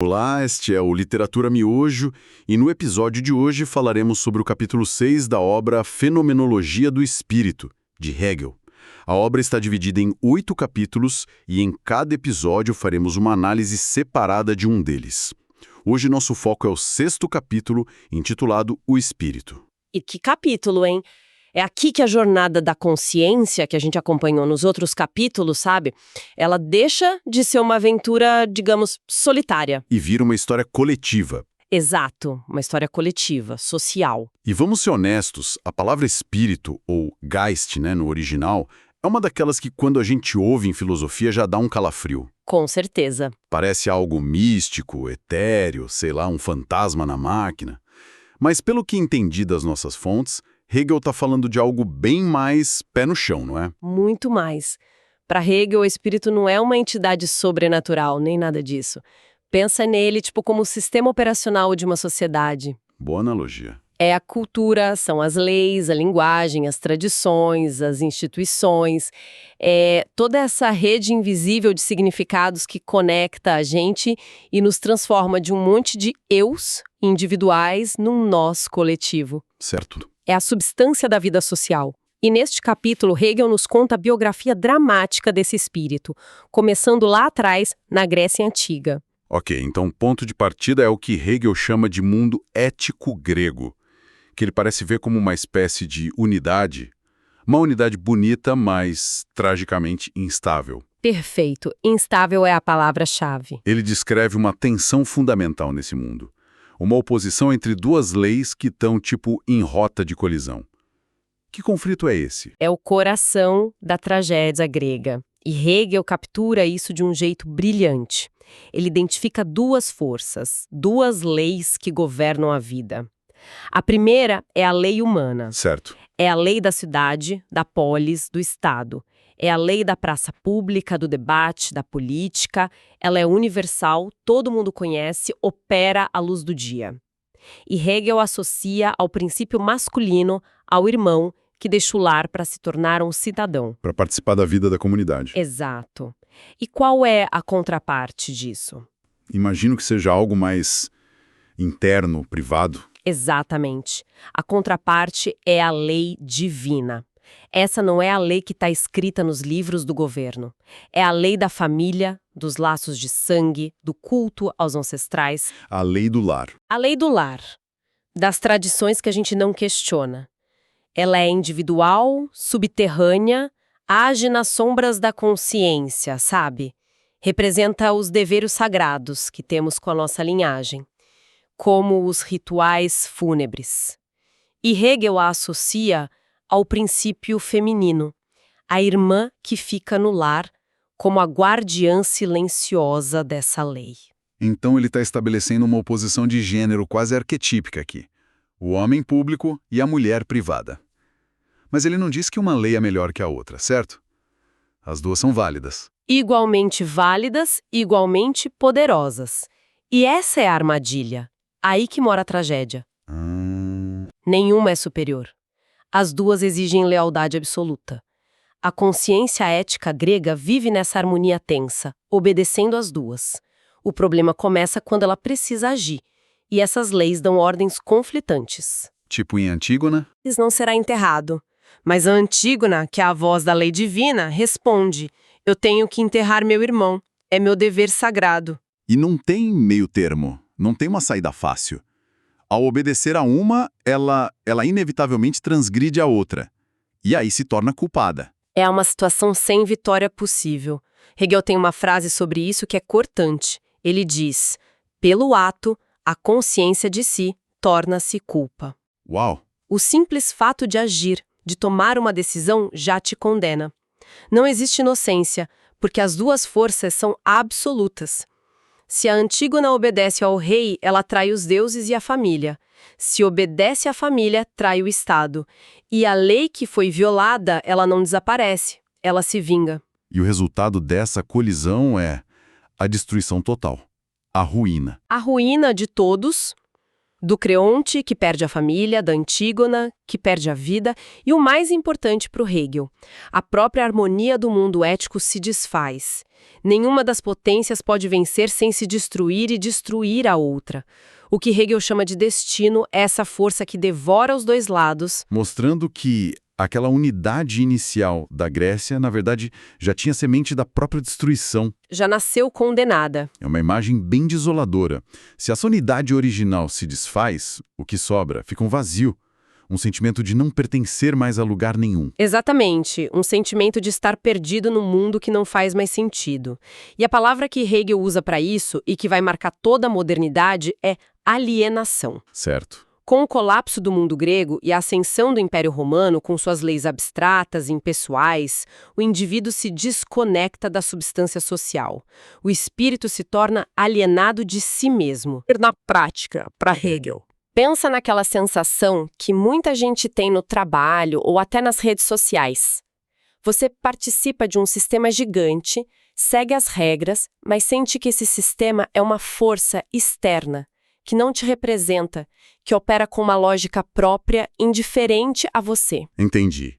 Olá, este é o Literatura Miojo e no episódio de hoje falaremos sobre o capítulo 6 da obra Fenomenologia do Espírito, de Hegel. A obra está dividida em 8 capítulos e em cada episódio faremos uma análise separada de um deles. Hoje nosso foco é o 6º capítulo, intitulado O Espírito. E que capítulo, hein? É aqui que a jornada da consciência, que a gente acompanhou nos outros capítulos, sabe? Ela deixa de ser uma aventura, digamos, solitária. E vira uma história coletiva. Exato, uma história coletiva, social. E vamos ser honestos, a palavra espírito, ou Geist, no original, é uma daquelas que quando a gente ouve em filosofia já dá um calafrio. Com certeza. Parece algo místico, etéreo, sei lá, um fantasma na máquina. Mas pelo que entendi das nossas fontes, Hegel está falando de algo bem mais pé no chão, não é? Muito mais. Para Hegel, o espírito não é uma entidade sobrenatural, nem nada disso. Pensa nele como o sistema operacional de uma sociedade. Boa analogia. É a cultura, são as leis, a linguagem, as tradições, as instituições. É toda essa rede invisível de significados que conecta a gente e nos transforma de um monte de eus individuais num nós coletivo. Certo. É a substância da vida social. E neste capítulo, Hegel nos conta a biografia dramática desse espírito, começando lá atrás, na Grécia Antiga. Ok, então o ponto de partida é o que Hegel chama de mundo ético grego, que ele parece ver como uma espécie de unidade, uma unidade bonita, mas tragicamente instável. Perfeito. Instável é a palavra-chave. Ele descreve uma tensão fundamental nesse mundo, uma oposição entre duas leis que estão, em rota de colisão. Que conflito é esse? É o coração da tragédia grega. E Hegel captura isso de um jeito brilhante. Ele identifica duas forças, duas leis que governam a vida. A primeira é a lei humana. Certo. É a lei da cidade, da polis, do Estado. É a lei da praça pública, do debate, da política. Ela é universal, todo mundo conhece, opera à luz do dia. E Hegel associa ao princípio masculino ao irmão que deixa o lar para se tornar um cidadão. Para participar da vida da comunidade. Exato. E qual é a contraparte disso? Imagino que seja algo mais interno, privado. Exatamente. A contraparte é a lei divina. Essa não é a lei que está escrita nos livros do governo. É a lei da família, dos laços de sangue, do culto aos ancestrais. A lei do lar. A lei do lar, das tradições que a gente não questiona. Ela é individual, subterrânea, age nas sombras da consciência, sabe? Representa os deveres sagrados que temos com a nossa linhagem, como os rituais fúnebres. E Hegel a associa ao princípio feminino, a irmã que fica no lar como a guardiã silenciosa dessa lei. Então ele está estabelecendo uma oposição de gênero quase arquetípica aqui. O homem público e a mulher privada. Mas ele não diz que uma lei é melhor que a outra, certo? As duas são válidas. Igualmente válidas, igualmente poderosas. E essa é a armadilha. Aí que mora a tragédia. Nenhuma é superior. As duas exigem lealdade absoluta. A consciência ética grega vive nessa harmonia tensa, obedecendo às duas. O problema começa quando ela precisa agir, e essas leis dão ordens conflitantes. Tipo em Antígona? Isso não será enterrado. Mas a Antígona, que é a voz da lei divina, responde: eu tenho que enterrar meu irmão. É meu dever sagrado. E não tem meio termo, não tem uma saída fácil. Ao obedecer a uma, ela inevitavelmente transgride a outra. E aí se torna culpada. É uma situação sem vitória possível. Hegel tem uma frase sobre isso que é cortante. Ele diz: pelo ato, a consciência de si torna-se culpa. Uau! O simples fato de agir, de tomar uma decisão, já te condena. Não existe inocência, porque as duas forças são absolutas. Se a Antígona obedece ao rei, ela trai os deuses e a família. Se obedece à família, trai o Estado. E a lei que foi violada, ela não desaparece, ela se vinga. E o resultado dessa colisão é a destruição total, a ruína. A ruína de todos, Do Creonte, que perde a família, da Antígona, que perde a vida, e o mais importante para o Hegel, a própria harmonia do mundo ético se desfaz. Nenhuma das potências pode vencer sem se destruir e destruir a outra. O que Hegel chama de destino é essa força que devora os dois lados. Mostrando que aquela unidade inicial da Grécia, na verdade, já tinha semente da própria destruição. Já nasceu condenada. É uma imagem bem desoladora. Se essa unidade original se desfaz, o que sobra fica um vazio, um sentimento de não pertencer mais a lugar nenhum. Exatamente, um sentimento de estar perdido num mundo que não faz mais sentido. E a palavra que Hegel usa para isso, e que vai marcar toda a modernidade, é alienação. Certo. Com o colapso do mundo grego e a ascensão do Império Romano, com suas leis abstratas e impessoais, o indivíduo se desconecta da substância social. O espírito se torna alienado de si mesmo. Na prática, para Hegel. Pensa naquela sensação que muita gente tem no trabalho ou até nas redes sociais. Você participa de um sistema gigante, segue as regras, mas sente que esse sistema é uma força externa, que não te representa, que opera com uma lógica própria, indiferente a você. Entendi.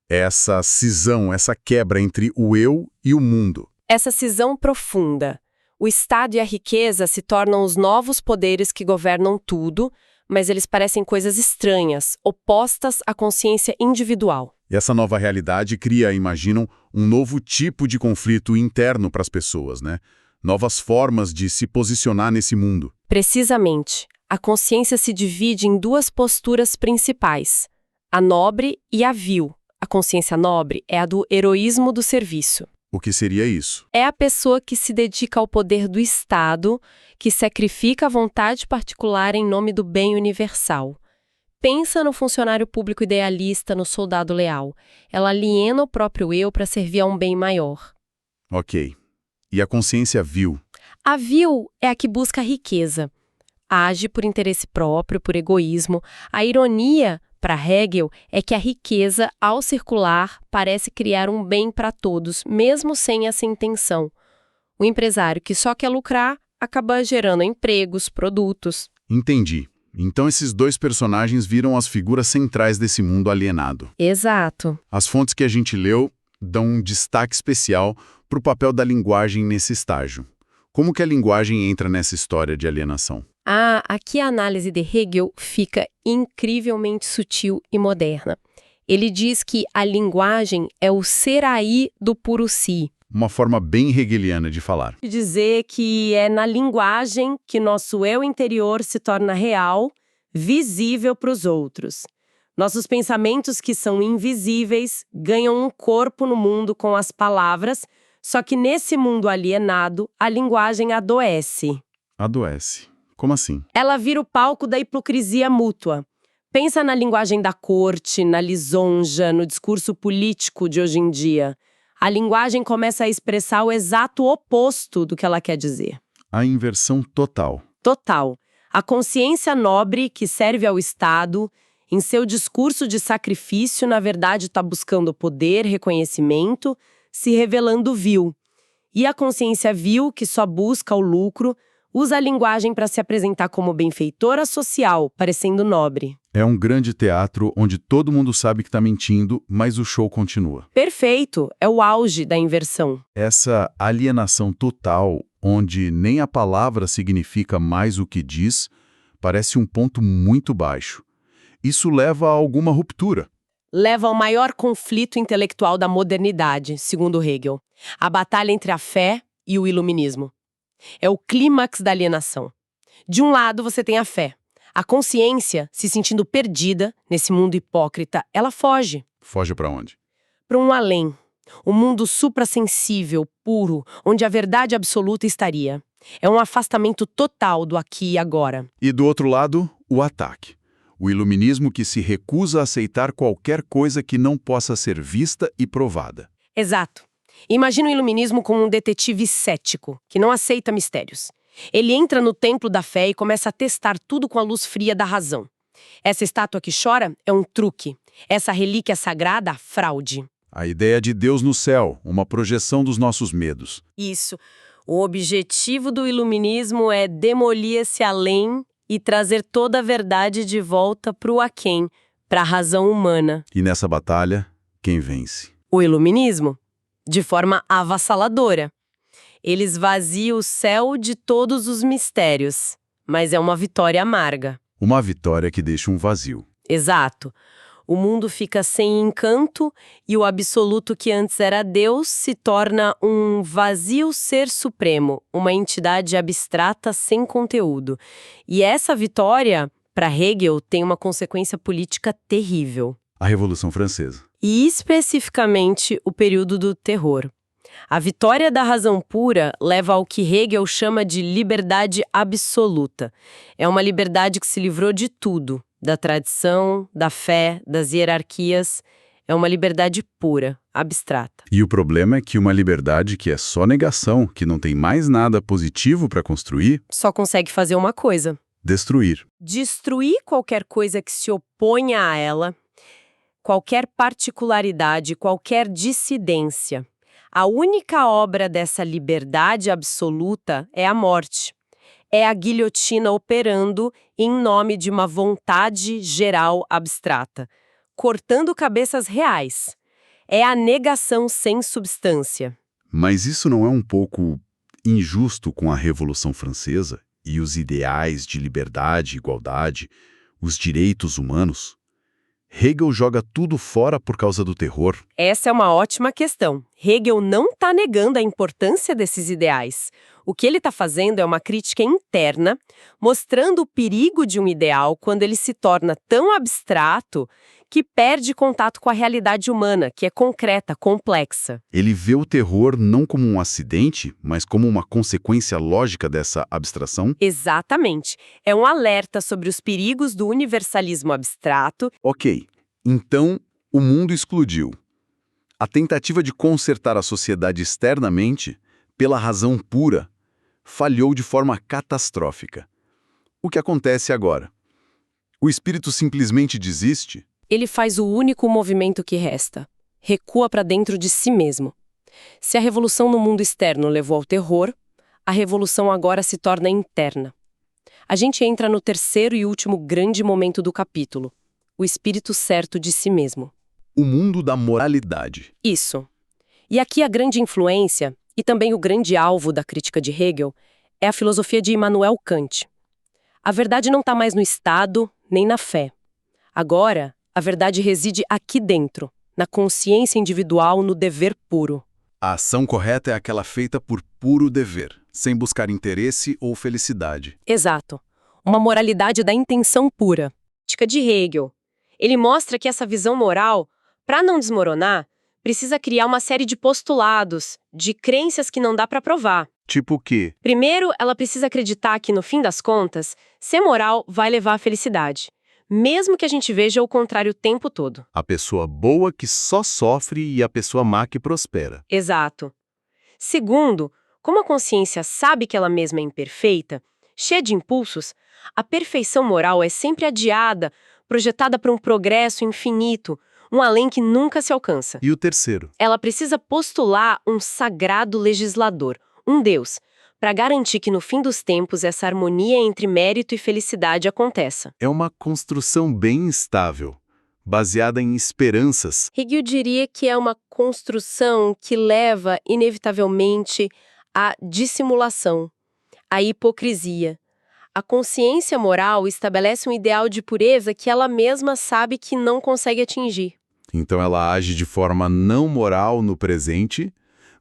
Essa cisão, essa quebra entre o eu e o mundo. Essa cisão profunda. O Estado e a riqueza se tornam os novos poderes que governam tudo, mas eles parecem coisas estranhas, opostas à consciência individual. E essa nova realidade cria, imaginam, um novo tipo de conflito interno para as pessoas, né? Novas formas de se posicionar nesse mundo. Precisamente. A consciência se divide em duas posturas principais, a nobre e a vil. A consciência nobre é a do heroísmo do serviço. O que seria isso? É a pessoa que se dedica ao poder do Estado, que sacrifica a vontade particular em nome do bem universal. Pensa no funcionário público idealista, no soldado leal. Ela aliena o próprio eu para servir a um bem maior. Ok. E a consciência vil? A vil é a que busca a riqueza. Age por interesse próprio, por egoísmo. A ironia, para Hegel, é que a riqueza, ao circular, parece criar um bem para todos, mesmo sem essa intenção. O empresário que só quer lucrar acaba gerando empregos, produtos. Entendi. Então esses dois personagens viram as figuras centrais desse mundo alienado. Exato. As fontes que a gente leu dão um destaque especial para o papel da linguagem nesse estágio. Como que a linguagem entra nessa história de alienação? Aqui a análise de Hegel fica incrivelmente sutil e moderna. Ele diz que a linguagem é o ser aí do puro si. Uma forma bem hegeliana de falar. De dizer que é na linguagem que nosso eu interior se torna real, visível para os outros. Nossos pensamentos que são invisíveis ganham um corpo no mundo com as palavras, só que nesse mundo alienado, a linguagem adoece. Adoece. Como assim? Ela vira o palco da hipocrisia mútua. Pensa na linguagem da corte, na lisonja, no discurso político de hoje em dia. A linguagem começa a expressar o exato oposto do que ela quer dizer. A inversão total. Total. A consciência nobre que serve ao Estado, em seu discurso de sacrifício, na verdade está buscando poder, reconhecimento, se revelando vil. E a consciência vil, que só busca o lucro, usa a linguagem para se apresentar como benfeitora social, parecendo nobre. É um grande teatro onde todo mundo sabe que está mentindo, mas o show continua. Perfeito! É o auge da inversão. Essa alienação total, onde nem a palavra significa mais o que diz, parece um ponto muito baixo. Isso leva a alguma ruptura. Leva ao maior conflito intelectual da modernidade, segundo Hegel. A batalha entre a fé e o iluminismo. É o clímax da alienação. De um lado, você tem a fé. A consciência, se sentindo perdida nesse mundo hipócrita, ela foge. Foge para onde? Para um além. Um mundo suprassensível, puro, onde a verdade absoluta estaria. É um afastamento total do aqui e agora. E do outro lado, o ataque. O iluminismo que se recusa a aceitar qualquer coisa que não possa ser vista e provada. Exato. Imagina o iluminismo como um detetive cético, que não aceita mistérios. Ele entra no templo da fé e começa a testar tudo com a luz fria da razão. Essa estátua que chora é um truque. Essa relíquia sagrada, fraude. A ideia de Deus no céu, uma projeção dos nossos medos. Isso. O objetivo do iluminismo é demolir esse além e trazer toda a verdade de volta para o aquém, para a razão humana. E nessa batalha, quem vence? O iluminismo, de forma avassaladora. Ele esvazia o céu de todos os mistérios, mas é uma vitória amarga. Uma vitória que deixa um vazio. Exato. O mundo fica sem encanto e o absoluto que antes era Deus se torna um vazio ser supremo, uma entidade abstrata sem conteúdo. E essa vitória, para Hegel, tem uma consequência política terrível. A Revolução Francesa. E especificamente o período do terror. A vitória da razão pura leva ao que Hegel chama de liberdade absoluta. É uma liberdade que se livrou de tudo, da tradição, da fé, das hierarquias. É uma liberdade pura, abstrata. E o problema é que uma liberdade que é só negação, que não tem mais nada positivo para construir, Só consegue fazer uma coisa: destruir. destruir qualquer coisa que se oponha a ela, qualquer particularidade, qualquer dissidência. A única obra dessa liberdade absoluta é a morte. É a guilhotina operando em nome de uma vontade geral abstrata, cortando cabeças reais. É a negação sem substância. Mas isso não é um pouco injusto com a Revolução Francesa e os ideais de liberdade, igualdade, os direitos humanos? Hegel joga tudo fora por causa do terror. Essa é uma ótima questão. Hegel não está negando a importância desses ideais. O que ele está fazendo é uma crítica interna, mostrando o perigo de um ideal quando ele se torna tão abstrato que perde contato com a realidade humana, que é concreta, complexa. Ele vê o terror não como um acidente, mas como uma consequência lógica dessa abstração. Exatamente. É um alerta sobre os perigos do universalismo abstrato. Ok, então o mundo explodiu. A tentativa de consertar a sociedade externamente, pela razão pura, falhou de forma catastrófica. O que acontece agora? O espírito simplesmente desiste? Ele faz o único movimento que resta. Recua para dentro de si mesmo. Se a revolução no mundo externo levou ao terror, a revolução agora se torna interna. A gente entra no terceiro e último grande momento do capítulo: o espírito certo de si mesmo. O mundo da moralidade. Isso. E aqui a grande influência, e também o grande alvo da crítica de Hegel, é a filosofia de Immanuel Kant. A verdade não está mais no Estado, nem na fé. Agora, a verdade reside aqui dentro, na consciência individual, no dever puro. A ação correta é aquela feita por puro dever, sem buscar interesse ou felicidade. Exato. Uma moralidade da intenção pura. Crítica de Hegel. Ele mostra que essa visão moral, para não desmoronar, precisa criar uma série de postulados, de crenças que não dá para provar. Tipo o quê? Primeiro, ela precisa acreditar que, no fim das contas, ser moral vai levar à felicidade, mesmo que a gente veja o contrário o tempo todo. A pessoa boa que só sofre e a pessoa má que prospera. Exato. Segundo, como a consciência sabe que ela mesma é imperfeita, cheia de impulsos, a perfeição moral é sempre adiada, projetada para um progresso infinito, um além que nunca se alcança. E o terceiro? Ela precisa postular um sagrado legislador, um Deus, para garantir que no fim dos tempos essa harmonia entre mérito e felicidade aconteça. É uma construção bem instável, baseada em esperanças. Hegel diria que é uma construção que leva, inevitavelmente, à dissimulação, à hipocrisia. A consciência moral estabelece um ideal de pureza que ela mesma sabe que não consegue atingir. Então ela age de forma não moral no presente,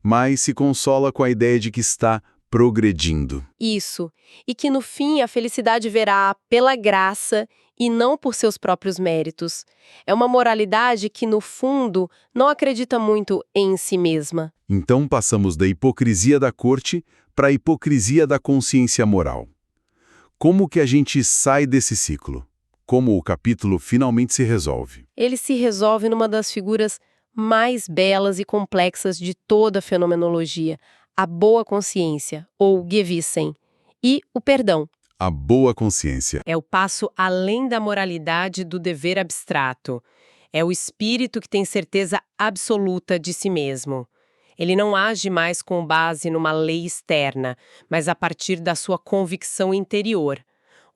mas se consola com a ideia de que está progredindo. Isso. E que no fim a felicidade verá pela graça e não por seus próprios méritos. É uma moralidade que, no fundo, não acredita muito em si mesma. Então passamos da hipocrisia da corte para a hipocrisia da consciência moral. Como que a gente sai desse ciclo? Como o capítulo finalmente se resolve? Ele se resolve numa das figuras mais belas e complexas de toda a fenomenologia, a boa consciência, ou Gewissen, e o perdão. A boa consciência. É o passo além da moralidade do dever abstrato. É o espírito que tem certeza absoluta de si mesmo. Ele não age mais com base numa lei externa, mas a partir da sua convicção interior.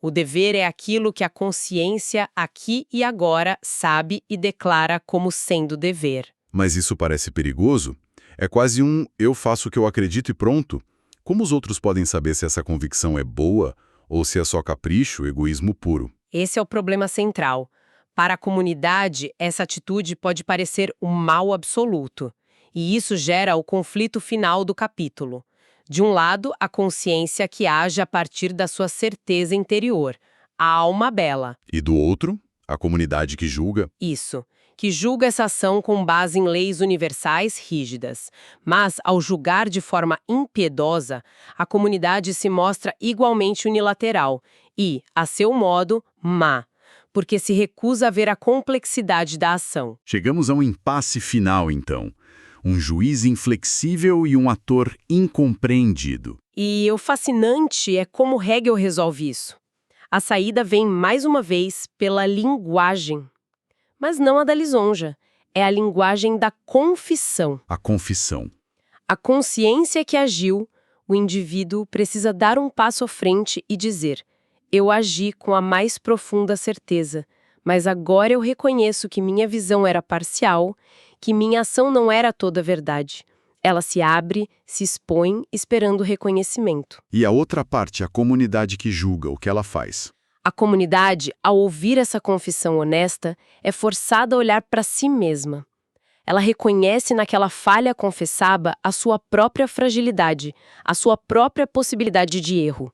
O dever é aquilo que a consciência, aqui e agora, sabe e declara como sendo dever. Mas isso parece perigoso? É quase um eu faço o que eu acredito e pronto. Como os outros podem saber se essa convicção é boa ou se é só capricho, egoísmo puro? Esse é o problema central. Para a comunidade, essa atitude pode parecer um mal absoluto. E isso gera o conflito final do capítulo. De um lado, a consciência que age a partir da sua certeza interior, a alma bela. E do outro, a comunidade que julga? Isso, que julga essa ação com base em leis universais rígidas. Mas, ao julgar de forma impiedosa, a comunidade se mostra igualmente unilateral e, a seu modo, má, porque se recusa a ver a complexidade da ação. Chegamos a um impasse final, então. Um juiz inflexível e um ator incompreendido. E o fascinante é como Hegel resolve isso. A saída vem, mais uma vez, pela linguagem. Mas não a da lisonja. É a linguagem da confissão. A confissão. A consciência que agiu, o indivíduo precisa dar um passo à frente e dizer: eu agi com a mais profunda certeza, mas agora eu reconheço que minha visão era parcial, que minha ação não era toda a verdade. Ela se abre, se expõe, esperando reconhecimento. E a outra parte, a comunidade que julga o que ela faz. A comunidade, ao ouvir essa confissão honesta, é forçada a olhar para si mesma. Ela reconhece naquela falha confessada a sua própria fragilidade, a sua própria possibilidade de erro.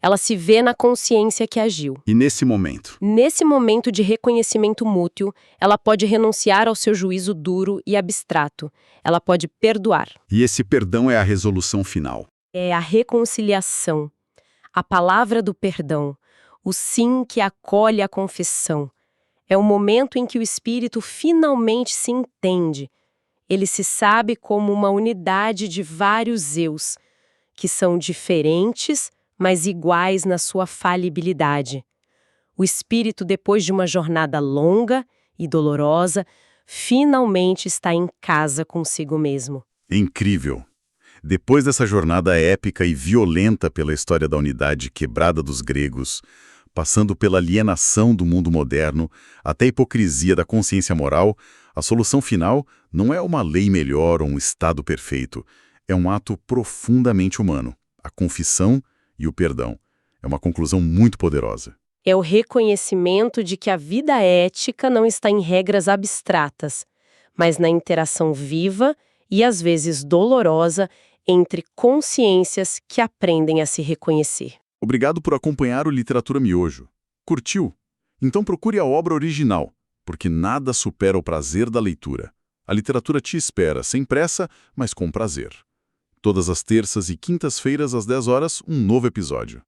Ela se vê na consciência que agiu. E nesse momento? Nesse momento de reconhecimento mútuo, ela pode renunciar ao seu juízo duro e abstrato. Ela pode perdoar. E esse perdão é a resolução final. É a reconciliação, a palavra do perdão, o sim que acolhe a confissão. É o momento em que o espírito finalmente se entende. Ele se sabe como uma unidade de vários eus, que são diferentes, mas iguais na sua falibilidade. O espírito, depois de uma jornada longa e dolorosa, finalmente está em casa consigo mesmo. Incrível! Depois dessa jornada épica e violenta pela história da unidade quebrada dos gregos, passando pela alienação do mundo moderno até a hipocrisia da consciência moral, a solução final não é uma lei melhor ou um estado perfeito. É um ato profundamente humano, a confissão e o perdão. É uma conclusão muito poderosa. É o reconhecimento de que a vida ética não está em regras abstratas, mas na interação viva e às vezes dolorosa entre consciências que aprendem a se reconhecer. Obrigado por acompanhar o Literatura Miojo. Curtiu? Então procure a obra original, porque nada supera o prazer da leitura. A literatura te espera, sem pressa, mas com prazer. Todas as terças e quintas-feiras, às 10 horas, um novo episódio.